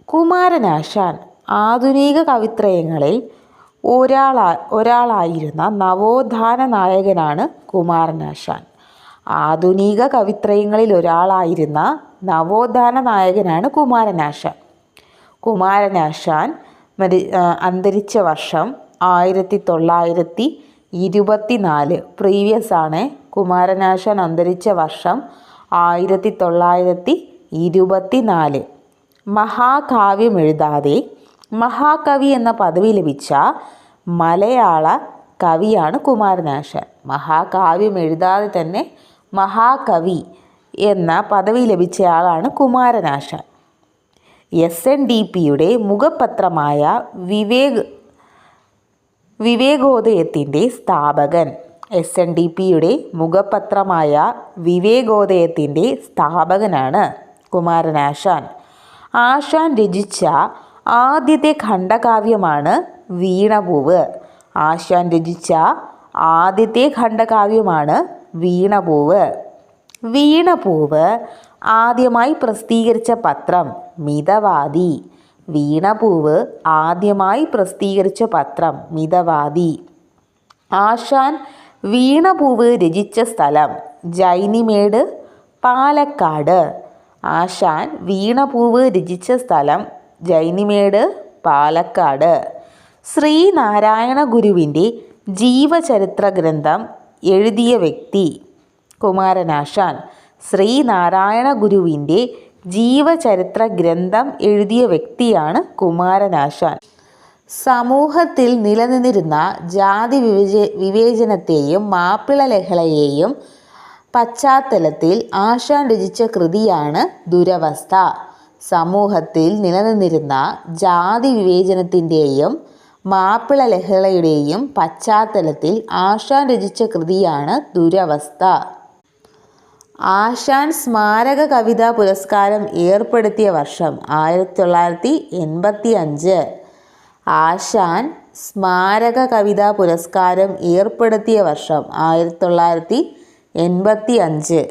കുമാരനാശാൻ ആധുനിക കവിത്രയങ്ങളിൽ ഒരാളായിരുന്ന നവോത്ഥാന നായകനാണ് കുമാരനാശാൻ. ആധുനിക കവിത്രയങ്ങളിൽ ഒരാളായിരുന്ന നവോത്ഥാന നായകനാണ് കുമാരനാശാൻ. കുമാരനാശാൻ അന്തരിച്ച വർഷം 1924. പ്രീവിയസ് ആണ്. കുമാരനാശാൻ അന്തരിച്ച വർഷം 1924. മഹാകാവ്യം എഴുതാതെ മഹാകവി എന്ന പദവി ലഭിച്ച മലയാള കവിയാണ് കുമാരനാശാൻ. മഹാകാവ്യം എഴുതാതെ തന്നെ മഹാകവി എന്ന പദവി ലഭിച്ചയാളാണ് കുമാരനാശാൻ. SNDPയുടെ മുഖപത്രമായ വിവേകോദയത്തിൻ്റെ സ്ഥാപകൻ. SNDPയുടെ മുഖപത്രമായ വിവേകോദയത്തിൻ്റെ സ്ഥാപകനാണ് കുമാരനാശാൻ. ആശാൻ രചിച്ച ആദ്യത്തെ ഖണ്ഡകാവ്യമാണ് വീണപൂവ്. ആശാൻ രചിച്ച ആദ്യത്തെ ഖണ്ഡകാവ്യമാണ് വീണപൂവ്. വീണപൂവ് ആദ്യമായി പ്രസിദ്ധീകരിച്ച പത്രം മിതവാദി. വീണപൂവ് ആദ്യമായി പ്രസിദ്ധീകരിച്ച പത്രം മിതവാദി. ആശാൻ വീണപൂവ് രചിച്ച സ്ഥലം ജൈനിമേട്, പാലക്കാട്. ആശാൻ വീണപൂവ് രചിച്ച സ്ഥലം ജൈനിമേട്, പാലക്കാട്. ശ്രീനാരായണ ഗുരുവിൻ്റെ ജീവചരിത്ര ഗ്രന്ഥം എഴുതിയ വ്യക്തി കുമാരനാശാൻ. ശ്രീനാരായണ ഗുരുവിൻ്റെ ജീവചരിത്ര ഗ്രന്ഥം എഴുതിയ വ്യക്തിയാണ് കുമാരനാശാൻ. സമൂഹത്തിൽ നിലനിന്നിരുന്ന ജാതി വിവേചനത്തെയും മാപ്പിള ലഹളയെയും പശ്ചാത്തലത്തിൽ ആശാൻ രചിച്ച കൃതിയാണ് ദുരവസ്ഥ. സമൂഹത്തിൽ നിലനിന്നിരുന്ന ജാതി വിവേചനത്തിൻ്റെയും മാപ്പിള ലഹളയുടെയും പശ്ചാത്തലത്തിൽ ആശാൻ രചിച്ച കൃതിയാണ് ദുരവസ്ഥ. ആശാൻ സ്മാരക കവിതാ പുരസ്കാരം ഏർപ്പെടുത്തിയ വർഷം 1985. ആശാൻ സ്മാരക കവിതാ പുരസ്കാരം ഏർപ്പെടുത്തിയ വർഷം 1985.